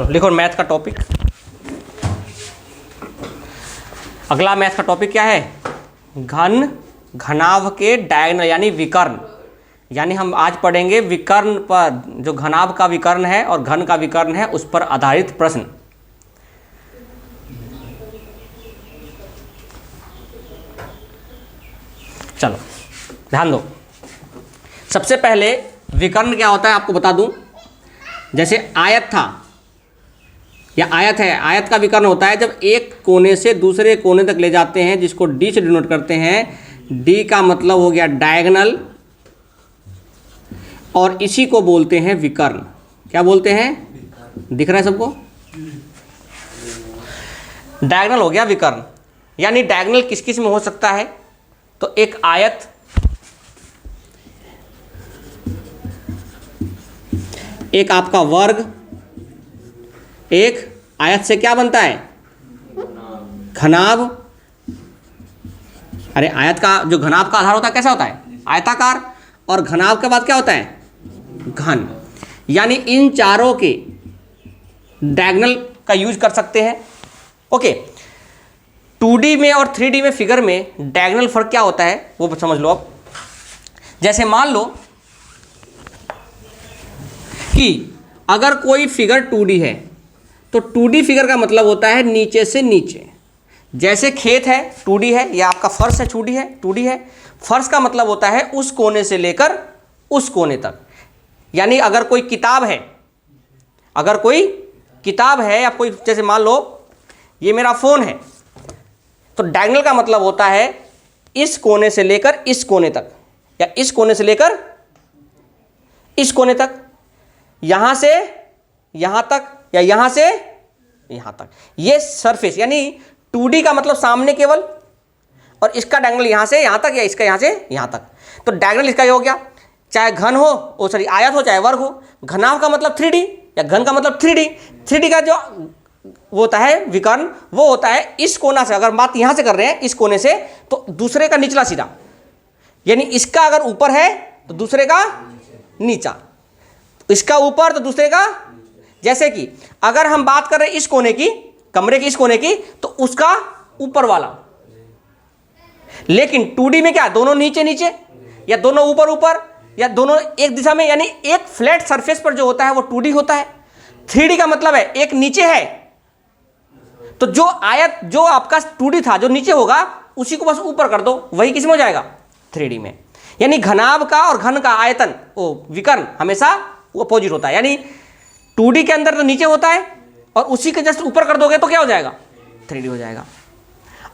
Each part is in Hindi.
चलो लिखो मैथ का टॉपिक। अगला मैथ का टॉपिक क्या है? घन घनाभ के डायगोनल यानी विकर्ण। यानी हम आज पढ़ेंगे विकर्ण पर, जो घनाभ का विकर्ण है और घन का विकर्ण है उस पर आधारित प्रश्न। चलो ध्यान दो। सबसे पहले विकर्ण क्या होता है आपको बता दूं। जैसे आयत था या आयत है, आयत का विकर्ण होता है जब एक कोने से दूसरे कोने तक ले जाते हैं, जिसको डी से डिनोट करते हैं। डी का मतलब हो गया डायगोनल और इसी को बोलते हैं विकर्ण। क्या बोलते हैं? दिख रहा है सबको? डायगोनल हो गया विकर्ण। यानी डायगोनल किस किस में हो सकता है? तो एक आयत, एक आपका वर्ग, एक आयत से क्या बनता है? घनाभ। अरे आयत का जो घनाभ का आधार होता है कैसा होता है? आयताकार। और घनाभ के बाद क्या होता है? घन। यानी इन चारों के डायगोनल का यूज कर सकते हैं। ओके, 2D में और 3D में फिगर में डायगोनल फर्क क्या होता है वो समझ लो अब। जैसे मान लो कि अगर कोई फिगर 2D है तो 2D फिगर का मतलब होता है नीचे से नीचे। जैसे खेत है 2D है, या आपका फर्श है 2D है। फर्श का मतलब होता है उस कोने से लेकर उस कोने तक। यानी अगर कोई किताब है, या कोई, जैसे मान लो ये मेरा फोन है, तो डायगोनल का मतलब होता है इस कोने से लेकर इस कोने तक, या इस कोने से लेकर इस कोने तक, यहां से यहां तक, या यहां से यहां तक। ये सरफेस यानी 2D का मतलब सामने केवल, और इसका डायगोनल यहां से यहां तक, या इसका यहां से यहां तक। तो डायगोनल इसका ये हो गया, चाहे घन हो, आयत हो, चाहे वर्ग हो। घनाभ का मतलब 3D, या घन का मतलब 3D। 3D का जो वो होता है विकर्ण, वो होता है इस कोना से, अगर बात यहां से कर रहे हैं इस कोने से, तो दूसरे का निचला सिरा। यानी इसका अगर ऊपर है तो दूसरे का नीचा, इसका ऊपर तो दूसरे का। जैसे कि अगर हम बात कर रहे हैं इस कोने की, कमरे की इस कोने की, तो उसका ऊपर वाला। लेकिन 2D में क्या, दोनों नीचे नीचे, या दोनों ऊपर ऊपर, या दोनों एक दिशा में। यानी एक फ्लैट सरफेस पर जो होता है वो 2D होता है। 3D का मतलब है एक नीचे है, तो जो आयत जो आपका 2D था जो नीचे होगा उसी को बस ऊपर कर दो, वही किस में हो जाएगा? 3D में। यानी घनाभ का और घन का आयतन, वो विकर्ण हमेशा वो अपोजिट होता है। यानी 2D के अंदर तो नीचे होता है, और उसी के जस्ट ऊपर कर दोगे तो क्या हो जाएगा? 3D हो जाएगा।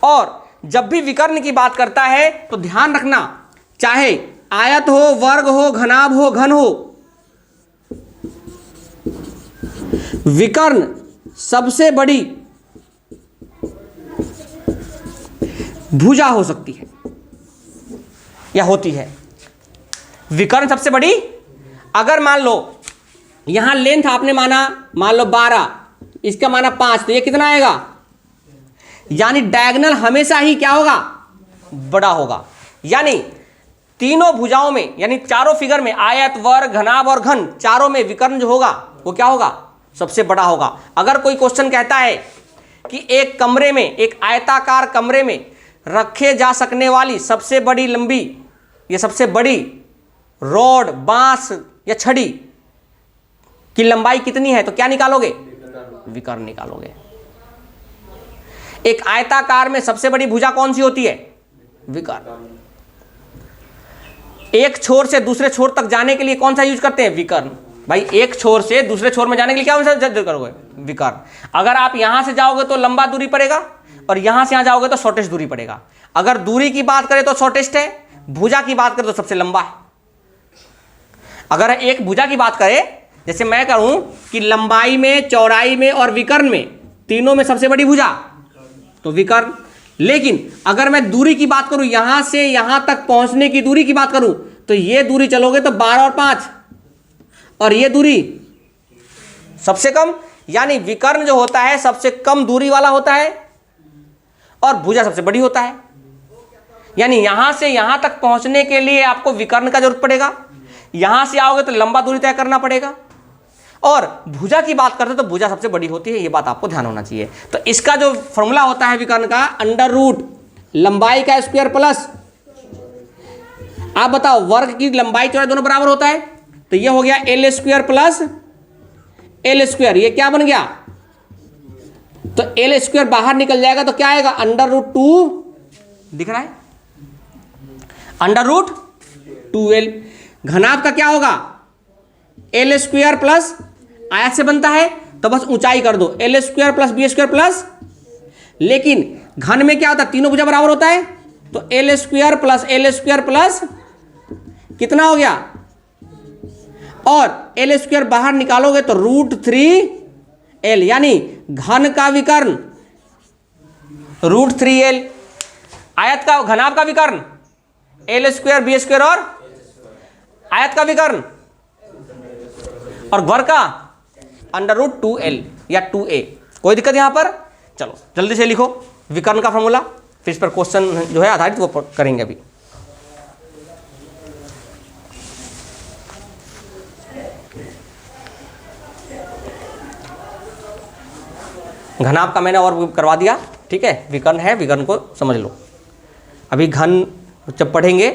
और जब भी विकर्ण की बात करता है तो ध्यान रखना, चाहे आयत हो, वर्ग हो, घनाभ हो, घन हो, विकर्ण सबसे बड़ी भुजा हो सकती है या होती है। विकर्ण सबसे बड़ी, अगर मान लो यहां लेंथ आपने माना, मान लो 12, इसका माना 5, तो ये कितना आएगा? यानी डायगोनल हमेशा ही क्या होगा? बड़ा होगा। यानी तीनों भुजाओं में, यानी चारों फिगर में, आयत, वर्ग, घनाभ और घन, चारों में विकर्ण जो होगा वो क्या होगा? सबसे बड़ा होगा। अगर कोई क्वेश्चन कहता है कि एक कमरे में, एक आयताकार कमरे में रखे जा सकने वाली सबसे बड़ी लंबी, या सबसे बड़ी रॉड, बांस या छड़ी की लंबाई कितनी है, तो क्या निकालोगे? विकर्ण निकालोगे। एक आयताकार में सबसे बड़ी भुजा कौन सी होती है? विकर्ण। एक छोर से दूसरे छोर तक जाने के लिए कौन सा यूज करते हैं? विकर्ण। भाई एक छोर से दूसरे छोर में जाने के लिए क्या करोगे? विकर्ण। अगर आप यहां से जाओगे तो लंबा दूरी पड़ेगा, और यहां से यहां जाओगे तो शॉर्टेस्ट दूरी पड़ेगा। अगर दूरी की बात करें तो शॉर्टेस्ट है, भुजा की बात करें तो सबसे लंबा है। अगर एक भुजा की बात करें, जैसे मैं कहूं कि लंबाई में, चौड़ाई में और विकर्ण में, तीनों में सबसे बड़ी भुजा, तो विकर्ण। लेकिन अगर मैं दूरी की बात करूं, यहां से यहां तक पहुंचने की दूरी की बात करूं, तो ये दूरी चलोगे तो 12 और 5, और ये दूरी सबसे कम। यानी विकर्ण जो होता है सबसे कम दूरी वाला होता है, और भुजा सबसे बड़ी होता है। यानी यहां से यहां तक पहुंचने के लिए आपको विकर्ण का जरूरत पड़ेगा। यहां से आओगे तो लंबा दूरी तय करना पड़ेगा, और भुजा की बात करते हैं तो भुजा सबसे बड़ी होती है, ये बात आपको ध्यान होना चाहिए। तो इसका जो फॉर्मूला होता है विकर्ण का, अंडर रूट लंबाई का स्क्वायर प्लस, आप बताओ वर्ग की लंबाई चौड़ाई दोनों बराबर होता है, तो ये हो गया L square plus L square, ये क्या बन गया, तो एल स्क्वायर बाहर निकल जाएगा तो क्या आएगा, अंडर रूट 2 दिख रहा है, अंडर रूट 2l। घनाभ का क्या होगा, एल स्क्वायर प्लस, आयत से बनता है तो बस ऊंचाई कर दो, L square plus B square plus, लेकिन घन में क्या होता है, तीनों भुजा बराबर होता है, तो एल स्क्वायर प्लस कितना हो गया, और एल स्क्वायर बाहर निकालोगे तो रूट 3l, यानी घन का विकर्ण रूट 3l, आयत का घनाभ का विकर्ण एल स्क्वायर बी स्क्वायर, और आयत का विकर्ण और वर्ग का अंडर रूट 2l या 2a। कोई दिक्कत यहां पर? चलो जल्दी से लिखो विकर्ण का फॉर्मूला, फिर इस पर क्वेश्चन जो है आधारित वो करेंगे अभी। घनाभ का मैंने और करवा दिया, ठीक है, विकर्ण है, विकर्ण को समझ लो। अभी घन जब पढ़ेंगे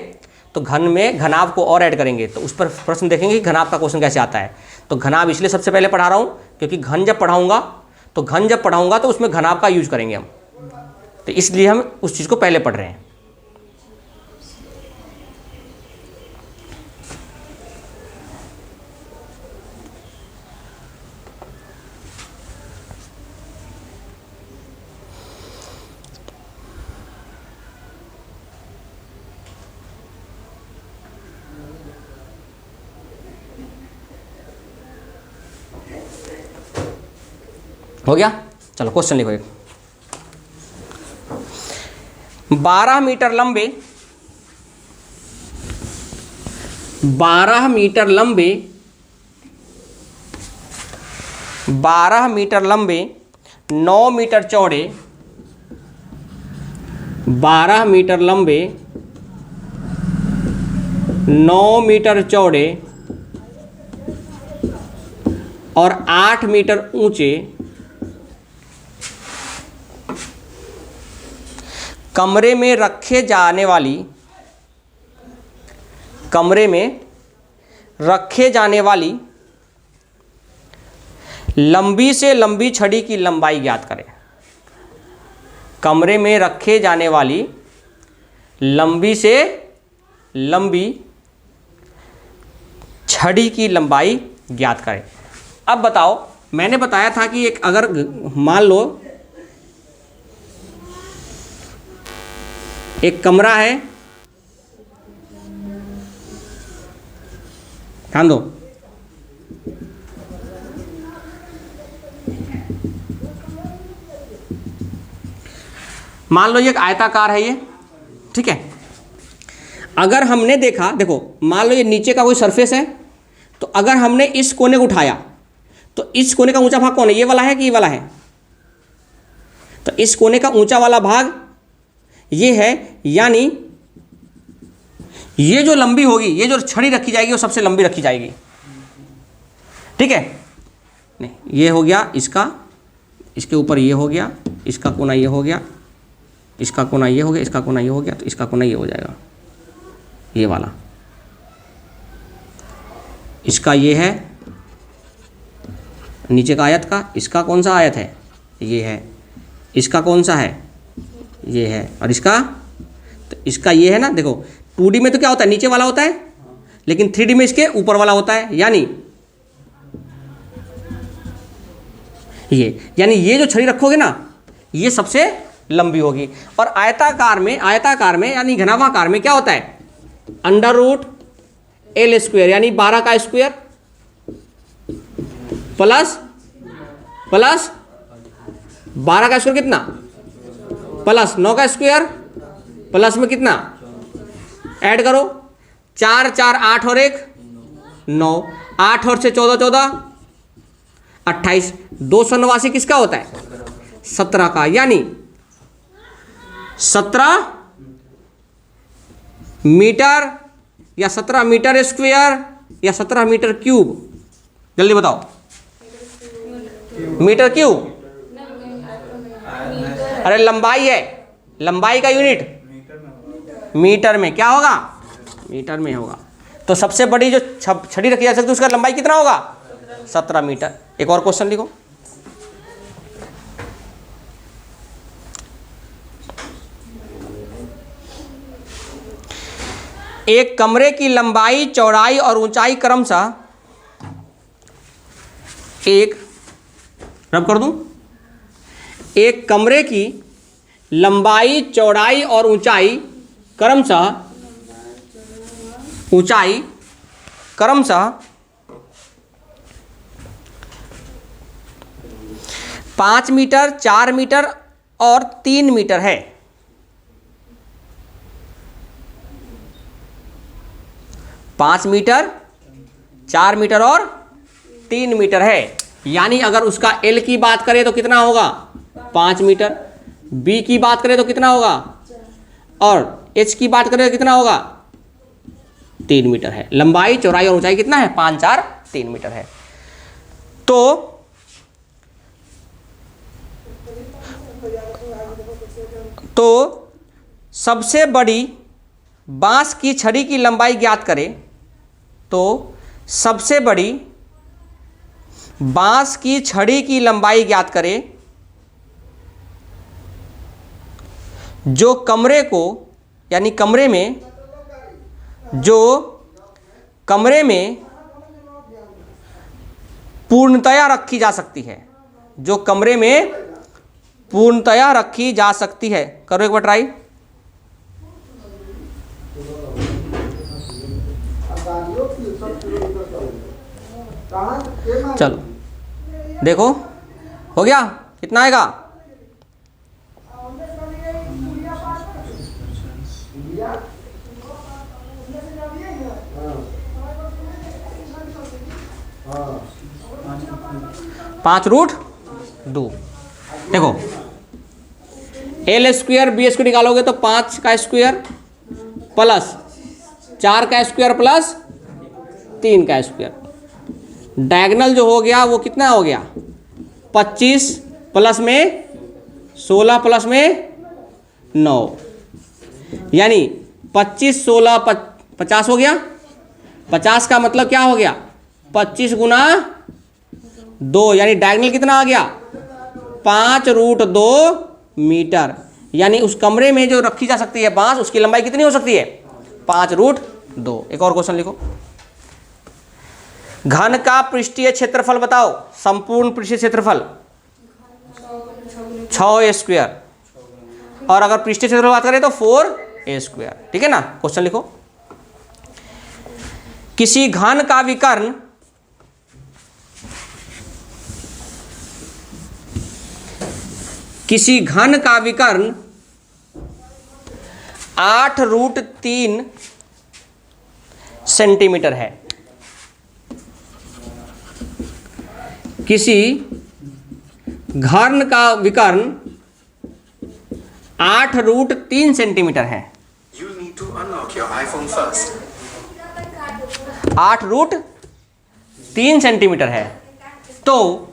तो घन में घनाभ को और ऐड करेंगे, तो उस पर प्रश्न देखेंगे कि घनाभ का क्वेश्चन कैसे आता है। तो घनाभ इसलिए सबसे पहले पढ़ा रहा हूँ क्योंकि घन जब पढ़ाऊंगा तो उसमें घनाभ का यूज करेंगे हम, तो इसलिए हम उस चीज़ को पहले पढ़ रहे हैं। हो गया, चलो क्वेश्चन लिखो एक। 12 मीटर लंबे 12 मीटर लंबे 12 मीटर लंबे 9 मीटर चौड़े 12 मीटर लंबे 9 मीटर चौड़े और 8 मीटर ऊंचे कमरे में रखे जाने वाली लंबी से लंबी छड़ी की लंबाई ज्ञात करें। कमरे में रखे जाने वाली लंबी से लंबी छड़ी की लंबाई ज्ञात करें। अब बताओ, मैंने बताया था कि एक अगर मान लो एक कमरा है, ध्यान दो, मान लो ये एक आयताकार है ये, ठीक है। अगर हमने देखा, देखो मान लो ये नीचे का कोई सरफेस है, तो अगर हमने इस कोने को उठाया तो इस कोने का ऊंचा भाग कौन है, ये वाला है कि ये वाला है, तो इस कोने का ऊंचा वाला भाग ये है, यानी ये जो लंबी होगी, ये जो छड़ी रखी जाएगी वो सबसे लंबी रखी जाएगी, ठीक है। नहीं, ये हो गया इसका, इसके ऊपर ये हो गया, इसका कोना ये हो गया, इसका कोना ये हो गया, इसका कोना ये हो गया, तो इसका कोना ये हो जाएगा, ये वाला। इसका ये है नीचे का आयत का, इसका कौन सा आयत है, ये है, इसका कौन सा है, ये है, और इसका, तो इसका ये है ना। देखो 2D में तो क्या होता है, नीचे वाला होता है, लेकिन 3D में इसके ऊपर वाला होता है, यानी ये जो छड़ी रखोगे ना, ये सबसे लंबी होगी। और आयताकार में यानी घनाभाकार में क्या होता है, अंडर रूट एल स्क्वायर, यानी 12 का स्क्वायर प्लस 12 का स्क्वायर कितना, प्लस 9 का स्क्वायर, प्लस में कितना ऐड करो, 4 4 8 और 1 9, 8 और 6 14 28, 289 किसका होता है, 17 का, यानी 17 मीटर या 17 मीटर स्क्वायर या 17 मीटर क्यूब। जल्दी बताओ मीटर क्यों? अरे लंबाई है, लंबाई का यूनिट मीटर में क्या होगा? मीटर में होगा। तो सबसे बड़ी जो छड़ी रखी जा सकती है उसका लंबाई कितना होगा? 17 मीटर। एक और क्वेश्चन लिखो। एक कमरे की लंबाई, चौड़ाई और ऊंचाई क्रमशः रब कर दूं, एक कमरे की लंबाई, चौड़ाई और ऊंचाई क्रमशः 5 मीटर, 4 मीटर और 3 मीटर है। 5 मीटर, 4 मीटर और 3 मीटर है। यानी अगर उसका L की बात करें तो कितना होगा? 5 मीटर। B की बात करें तो कितना होगा? और H की बात करें तो कितना होगा? 3 मीटर है। लंबाई, चौड़ाई और ऊंचाई कितना है? 5, 4, 3 मीटर है। तो सबसे बड़ी बांस की छड़ी की लंबाई ज्ञात करें। तो सबसे बड़ी बांस की छड़ी की लंबाई ज्ञात करें जो कमरे को, यानी कमरे में पूर्णतया रखी जा सकती है, जो कमरे में पूर्णतया रखी जा सकती है। करो एक बार ट्राई। चलो देखो, हो गया? कितना आएगा? पाँच रूट 2। देखो L स्क्वायर B स्क्वायर निकालोगे तो 5 का स्क्वायर प्लस 4 का स्क्वायर प्लस 3 का स्क्वायर। डायगोनल जो हो गया वो कितना हो गया? 25 प्लस में 16 प्लस में 9, यानी 25, 16, 50 हो गया। 50 का मतलब क्या हो गया? 25 गुना 2, यानी डायगोनल कितना आ गया? 5 रूट 2 मीटर। यानी उस कमरे में जो रखी जा सकती है बांस, उसकी लंबाई कितनी हो सकती है? 5 रूट 2। एक और क्वेश्चन लिखो। घन का पृष्ठीय क्षेत्रफल बताओ। संपूर्ण पृष्ठीय क्षेत्रफल 6a स्क्वायर, और अगर पृष्ठीय क्षेत्रफल बात करें तो 4a स्क्वायर। ठीक है ना? क्वेश्चन लिखो। किसी घन का विकर्ण किसी घन का विकर्ण 8 रूट 3 सेंटीमीटर है। किसी घन का विकर्ण 8 रूट 3 सेंटीमीटर है। 8 रूट 3 सेंटीमीटर है। तो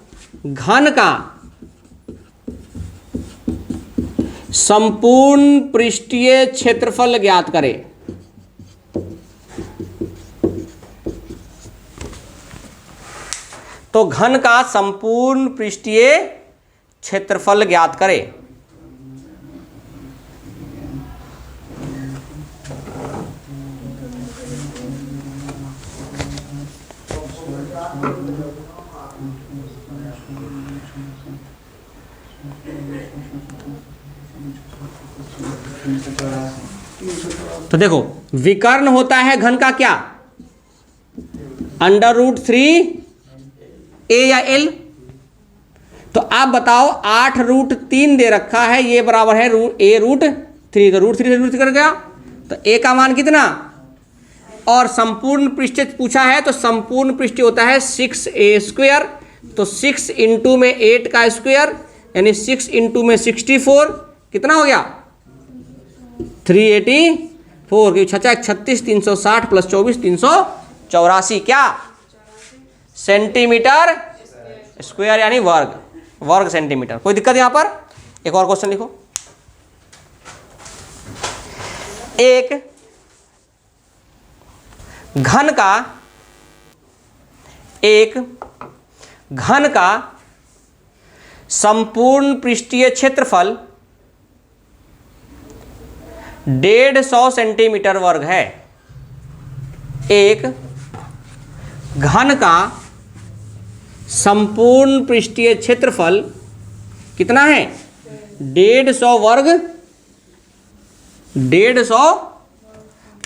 घन का संपूर्ण पृष्ठीय क्षेत्रफल ज्ञात करें। तो घन का संपूर्ण पृष्ठीय क्षेत्रफल ज्ञात करें। तो देखो, विकर्ण होता है घन का क्या? √3 a या l। तो आप बताओ 8 रूट 3 दे रखा है, ये बराबर है a√3। तो √3 से √3 कर गया, तो a का मान कितना? और संपूर्ण पृष्ठ पूछा है तो संपूर्ण पृष्ठ होता है 6a स्क्वायर। तो 6 इंटू में 8 का स्क्वायर, यानी 6 इंटू में 64, कितना हो गया? 384। क्योंकि 36, 360 प्लस 24, 384 क्या? सेंटीमीटर स्क्वायर यानी वर्ग। वर्ग सेंटीमीटर। कोई दिक्कत यहाँ पर? एक और क्वेश्चन लिखो। एक घन का संपूर्ण पृष्ठीय क्षेत्रफल 150 सेंटीमीटर वर्ग है। एक घन का संपूर्ण पृष्ठीय क्षेत्रफल कितना है? 150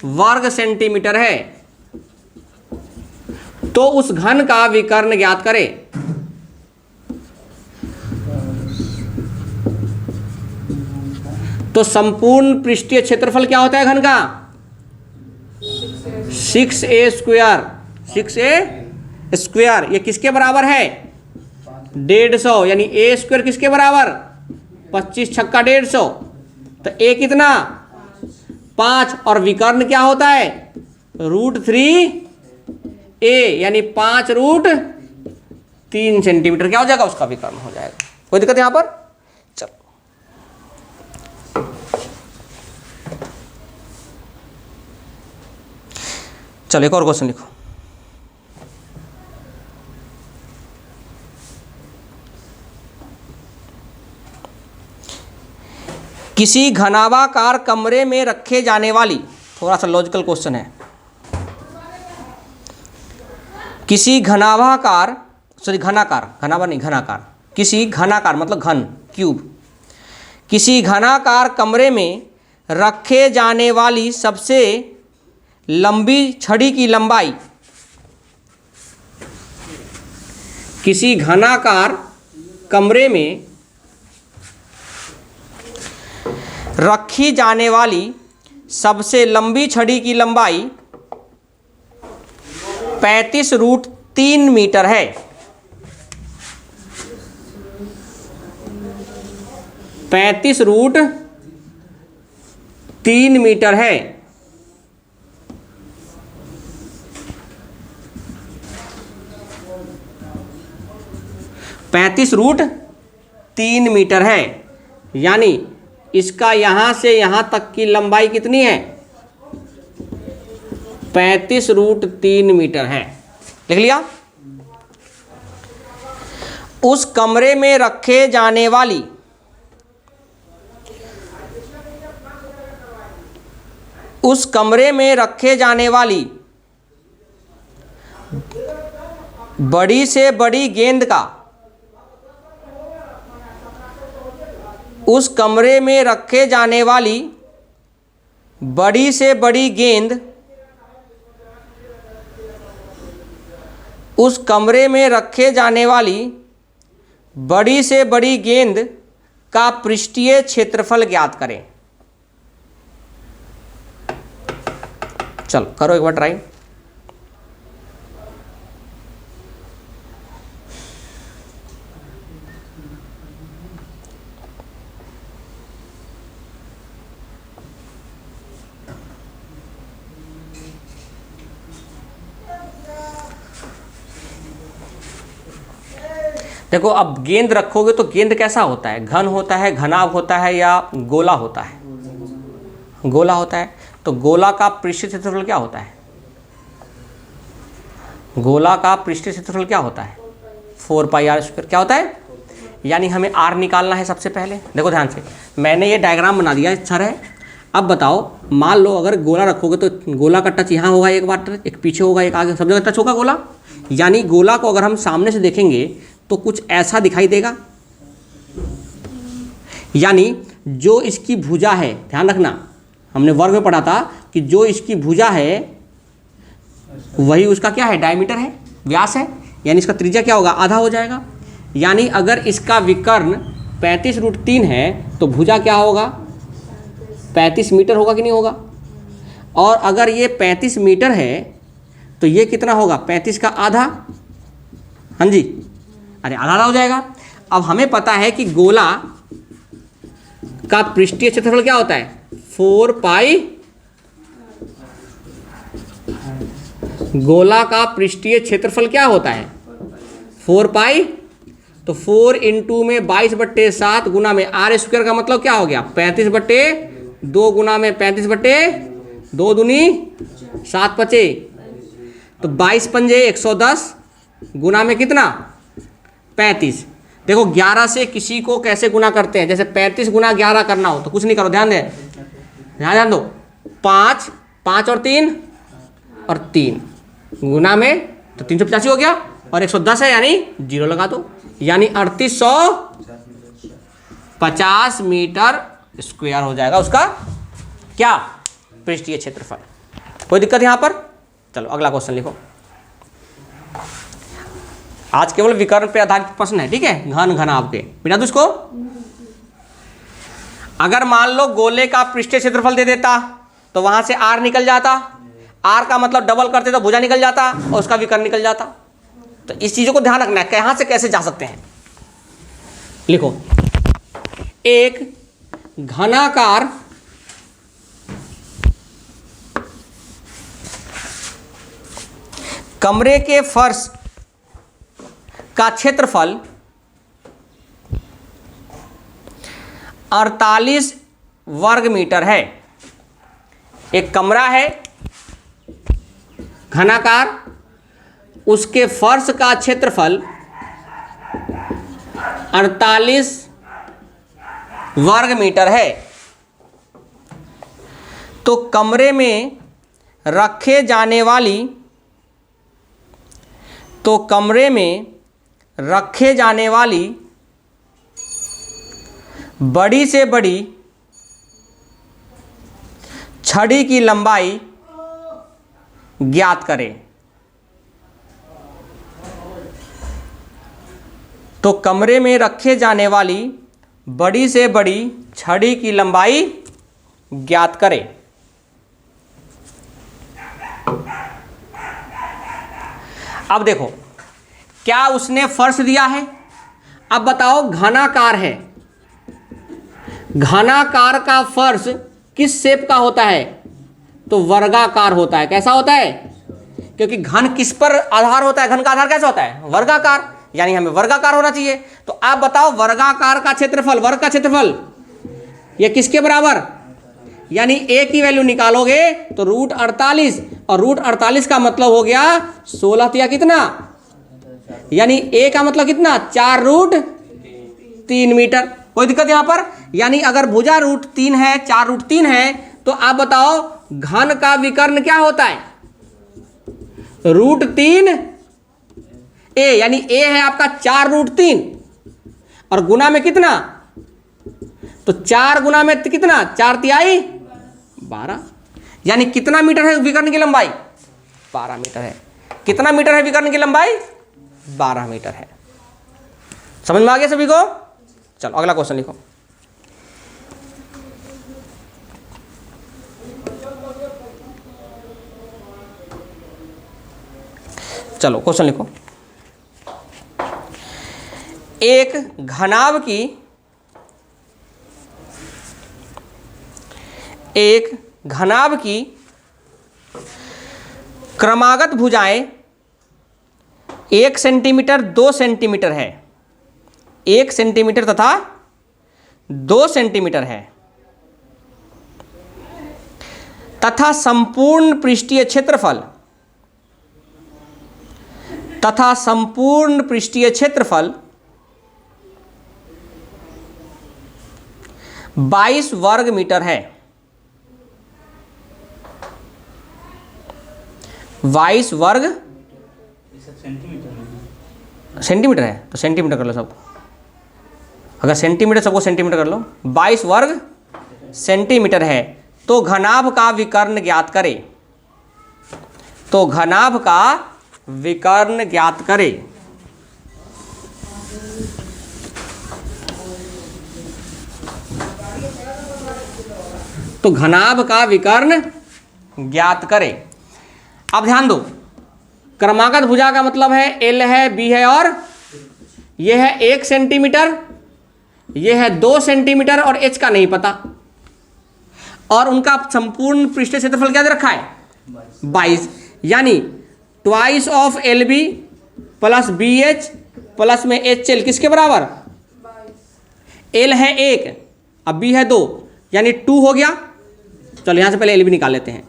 वर्ग सेंटीमीटर है। तो उस घन का विकर्ण ज्ञात करें। तो संपूर्ण पृष्ठीय क्षेत्रफल क्या होता है घन का? 6a square. 6a स्क्वायर ये किसके बराबर है? 150, यानी a स्क्वायर किसके बराबर? 25 छक्का 150। तो a कितना? 5। और विकर्ण क्या होता है? √3a, यानी 5√3 सेंटीमीटर क्या हो जाएगा? उसका विकर्ण हो जाएगा। कोई दिक्कत यहां पर? चलो चलो एक और क्वेश्चन लिखो। किसी घनाभाकार कमरे में रखे जाने वाली, थोड़ा सा लॉजिकल क्वेश्चन है। किसी घनाभाकार, सॉरी घनाकार, घनाभार नहीं घनाकार, किसी घनाकार मतलब घन, क्यूब। किसी घनाकार कमरे में रखे जाने वाली सबसे लंबी छड़ी की लंबाई, किसी घनाकार कमरे में रखी जाने वाली सबसे लंबी छड़ी की लंबाई 35√3 मीटर है। 35√3 मीटर है। ₹35.3 मीटर है, यानी इसका यहां से यहां तक की लंबाई कितनी है? 35√3 मीटर है। लिख लिया? उस कमरे में रखे जाने वाली बड़ी से बड़ी गेंद का, उस कमरे में रखे जाने वाली बड़ी से बड़ी गेंद, उस कमरे में रखे जाने वाली बड़ी से बड़ी गेंद का पृष्ठीय क्षेत्रफल ज्ञात करें। चलो करो एक बार ट्राई। देखो अब गेंद रखोगे तो गेंद कैसा होता है? घन होता है, घनाभ होता है, या गोला होता है? गोला होता है। तो गोला का पृष्ठीय क्षेत्रफल क्या होता है? गोला का पृष्ठीय क्षेत्रफल क्या होता है? 4πr²। क्या होता है? यानी हमें r निकालना है सबसे पहले। देखो ध्यान से, मैंने ये डायग्राम बना दिया, अच्छा है। अब बताओ, मान लो अगर गोला रखोगे तो गोला का टच यहाँ होगा, एक बार टच, एक पीछे होगा, एक आगे, सब जगह टच होगा गोला। यानी गोला को अगर हम सामने से देखेंगे तो कुछ ऐसा दिखाई देगा। यानी जो इसकी भुजा है, ध्यान रखना, हमने वर्ग में पढ़ा था कि जो इसकी भुजा है वही उसका क्या है? डायमीटर है, व्यास है। यानी इसका त्रिज्या क्या होगा? आधा हो जाएगा। यानी अगर इसका विकर्ण 35√3 है तो भुजा क्या होगा? 35 मीटर होगा कि नहीं होगा? और अगर ये 35 मीटर है तो ये कितना होगा? 35 का आधा। हाँ जी, अरे आधा हो जाएगा। अब हमें पता है कि गोला का पृष्ठीय क्षेत्रफल क्या होता है? 4π। गोला का पृष्ठीय क्षेत्रफल क्या होता है? 4π तो 4 इंटू में 22/7 गुना में आर स्क्वायर का मतलब क्या हो गया 35/2 गुना में 35/2 दूनी 7 पचे, तो 22 पंजे 110 गुना में कितना 35। देखो 11 से किसी को कैसे गुना करते हैं, जैसे 35 गुना 11 करना हो तो कुछ नहीं करो, ध्यान दो 5 5 और 3 और 3 गुना में तो 385 हो गया, और 110 है यानी 0 लगा दो, यानी 3850 मीटर स्क्वायर हो जाएगा उसका क्या पृष्ठीय क्षेत्रफल। कोई दिक्कत यहां पर? चलो अगला क्वेश्चन लिखो। आज केवल विकर्ण पे आधारित प्रश्न है, ठीक है, घन घनाभ के बिना तो इसको। अगर मान लो गोले का पृष्ठीय क्षेत्रफल दे देता तो वहां से आर निकल जाता, आर का मतलब डबल करते तो भुजा निकल जाता और उसका विकर्ण निकल जाता। तो इस चीजों को ध्यान रखना है, कहां से कैसे जा सकते हैं। लिखो, एक घनाकार कमरे के फर्श का क्षेत्रफल 48 वर्ग मीटर है। एक कमरा है घनाकार, उसके फर्श का क्षेत्रफल 48 वर्ग मीटर है। तो कमरे में रखे जाने वाली बड़ी से बड़ी छड़ी की लंबाई ज्ञात करें। तो कमरे में रखे जाने वाली बड़ी से बड़ी छड़ी की लंबाई ज्ञात करें। अब देखो, क्या उसने फर्श दिया है? अब बताओ, घनाकार है, घनाकार का फर्श किस शेप का होता है? तो वर्गाकार होता है। कैसा होता है? क्योंकि घन किस पर आधार होता है? घन का आधार कैसा होता है? वर्गाकार, यानी हमें वर्गाकार होना चाहिए। तो आप बताओ, वर्गाकार का क्षेत्रफल, वर्ग का क्षेत्रफल ये किसके बराबर? यानी a की वैल्यू निकालोगे तो √48, और √48 का मतलब हो गया 16 या कितना, यानी a का मतलब कितना 4√3 मीटर। कोई दिक्कत यहां पर? यानी अगर भुजा √3 है, 4√3 है, तो आप बताओ घन का विकर्ण क्या होता है? √3a, यानी a है आपका 4√3 और गुना में कितना, तो 4 गुना में कितना 4 तिहाई 12, यानी कितना मीटर है विकर्ण की लंबाई? 12 मीटर है। कितना मीटर है विकर्ण की लंबाई? 12 मीटर है। समझ में आ गया सभी को? चलो अगला क्वेश्चन लिखो। चलो क्वेश्चन लिखो। एक घनाभ की क्रमागत भुजाएं 1 सेंटीमीटर 2 सेंटीमीटर है, 1 सेंटीमीटर तथा 2 सेंटीमीटर है, तथा संपूर्ण पृष्ठीय क्षेत्रफल 22 वर्ग मीटर है। 22 वर्ग सेंटीमीटर है, तो सेंटीमीटर कर लो सबको। अगर सेंटीमीटर सबको सेंटीमीटर कर लो, 22 वर्ग सेंटीमीटर है। तो घनाभ का विकर्ण ज्ञात करें। तो घनाभ का विकर्ण ज्ञात करें। तो घनाभ का विकर्ण ज्ञात करें। अब ध्यान दो, क्रमागत भुजा का मतलब है L है, B है, और ये है 1 सेंटीमीटर, ये है 2 सेंटीमीटर, और H का नहीं पता। और उनका संपूर्ण पृष्ठीय क्षेत्रफल क्या दे रखा है? 22, यानी twice of LB plus BH plus में एच एल किसके बराबर, एल है 1 अब बी है 2 यानी 2 हो गया। चलो यहाँ से पहले एल बी निकाल लेते हैं।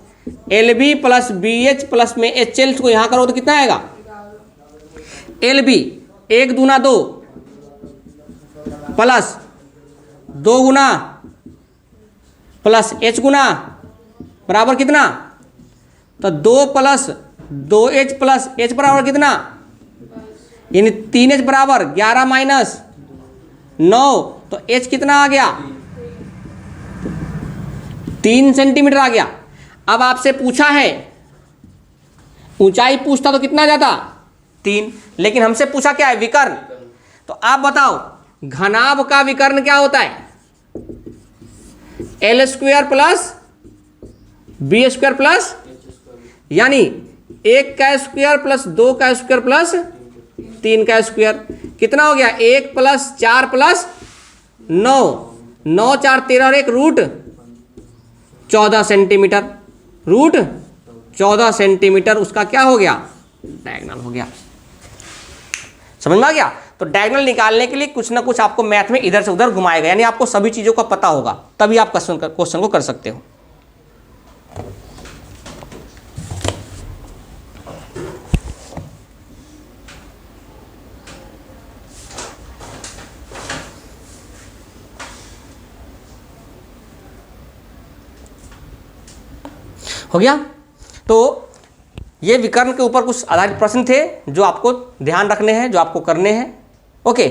L B plus B H plus में एच एल को यहाँ करो तो कितना आएगा, एल बी 1 दूना 2 प्लस 2 गुना प्लस एच गुना बराबर कितना, तो 2 प्लस 2h प्लस एच बराबर कितना, यानी 3h बराबर 11 माइनस 9, तो h कितना आ गया, 3 सेंटीमीटर आ गया। अब आपसे पूछा है, ऊंचाई पूछता तो कितना जाता 3, लेकिन हमसे पूछा क्या है, विकर्ण। तो आप बताओ घनाभ का विकर्ण क्या होता है, L square plus B square plus, यानी 1 का स्क्वायर प्लस 2 का स्क्वायर प्लस 3 का स्क्वायर, कितना हो गया 1 प्लस 4 प्लस 9, 9 4 13 और 1 रूट 14 सेंटीमीटर, रूट 14 सेंटीमीटर उसका क्या हो गया, डायगोनल हो गया। समझ में आ गया। तो डायगोनल निकालने के लिए कुछ ना कुछ आपको मैथ में इधर से उधर घुमाएगा, यानी आपको सभी चीज़ों का पता होगा, तभी आप क्वेश्चन को कर सकते हो। हो गया। तो ये विकर्ण के ऊपर कुछ आधारित प्रश्न थे जो आपको ध्यान रखने हैं, जो आपको करने हैं। ओके,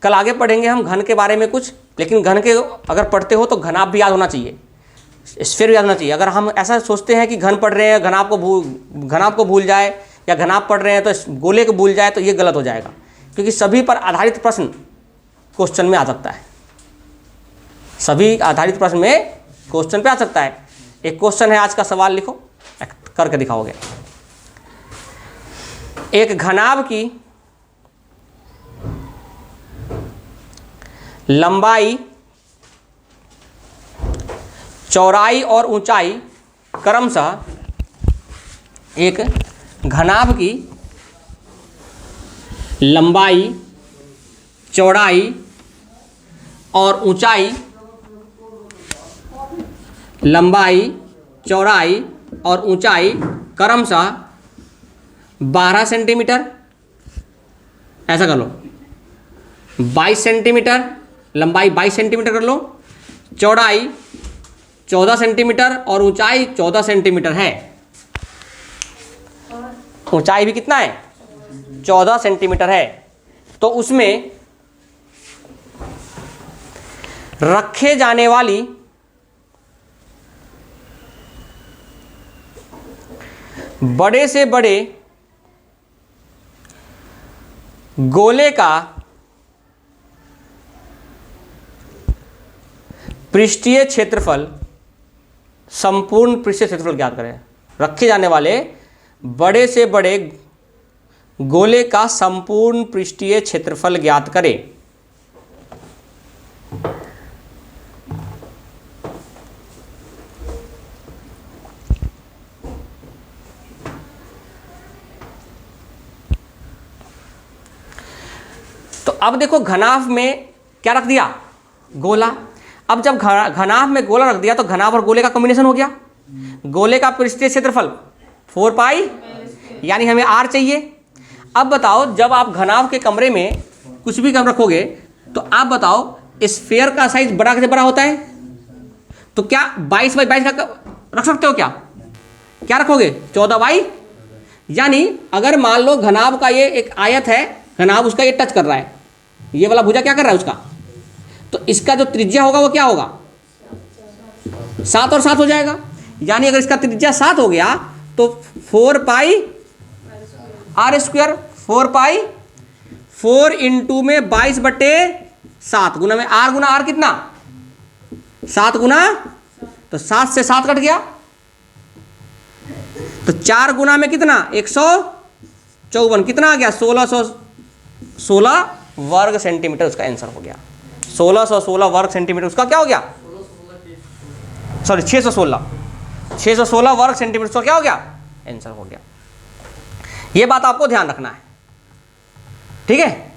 कल आगे पढ़ेंगे हम घन के बारे में कुछ, लेकिन घन के अगर पढ़ते हो तो घनाभ भी याद होना चाहिए, स्फीयर भी याद होना चाहिए। अगर हम ऐसा सोचते हैं कि घन पढ़ रहे हैं घनाभ को भूल जाए, या घनाभ पढ़ रहे हैं तो गोले को भूल जाए, तो ये गलत हो जाएगा, क्योंकि सभी पर आधारित प्रश्न क्वेश्चन में आ सकता है, सभी आधारित प्रश्न में क्वेश्चन पे आ सकता है। एक क्वेश्चन है, आज का सवाल लिखो, करके दिखाओगे। एक घनाभ की लंबाई, चौड़ाई और ऊंचाई क्रमशः, एक घनाभ की लंबाई, चौड़ाई और ऊंचाई, लंबाई चौड़ाई और ऊंचाई क्रमशः 12 सेंटीमीटर, ऐसा कर लो 22 सेंटीमीटर, लंबाई 22 सेंटीमीटर कर लो, चौड़ाई 14 सेंटीमीटर और ऊंचाई 14 सेंटीमीटर है। ऊंचाई भी कितना है, 14 सेंटीमीटर है। तो उसमें रखे जाने वाली बड़े से बड़े गोले का पृष्ठीय क्षेत्रफल, संपूर्ण पृष्ठीय क्षेत्रफल ज्ञात करें। रखे जाने वाले बड़े से बड़े गोले का संपूर्ण पृष्ठीय क्षेत्रफल ज्ञात करें। तो अब देखो घनाभ में क्या रख दिया, गोला। अब जब घनाभ में गोला रख दिया तो घनाभ और गोले का कॉम्बिनेशन हो गया। गोले का पृष्ठीय क्षेत्रफल 4 पाई, यानी हमें r चाहिए। अब बताओ जब आप घनाभ के कमरे में कुछ भी कम रखोगे तो आप बताओ स्फीयर का साइज बड़ा से बड़ा होता है, तो क्या 22 बाई 22 का रख सकते हो, क्या रखोगे 14 बाई। यानी अगर मान लो घनाभ का ये एक आयत है, घनाभ उसका ये टच कर रहा है, ये वाला भुजा क्या कर रहा है उसका, तो इसका जो त्रिज्या होगा वो क्या होगा 7 और 7 हो जाएगा। यानी अगर इसका त्रिज्या 7 हो गया तो 4 पाई आर स्क्वायर, 4 पाई 4 इंटू में 22/7 गुना में आर गुना आर कितना 7 गुना, तो 7 से 7 कट गया, तो 4 गुना में कितना 154, कितना आ गया 1616 वर्ग सेंटीमीटर उसका आंसर हो गया। 1616 वर्ग सेंटीमीटर उसका क्या हो गया, सॉरी 616 वर्ग सेंटीमीटर उसका क्या हो गया आंसर हो गया। ये बात आपको ध्यान रखना है, ठीक है।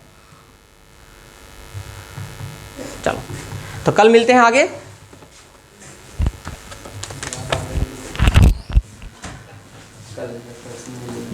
चलो, तो कल मिलते हैं आगे।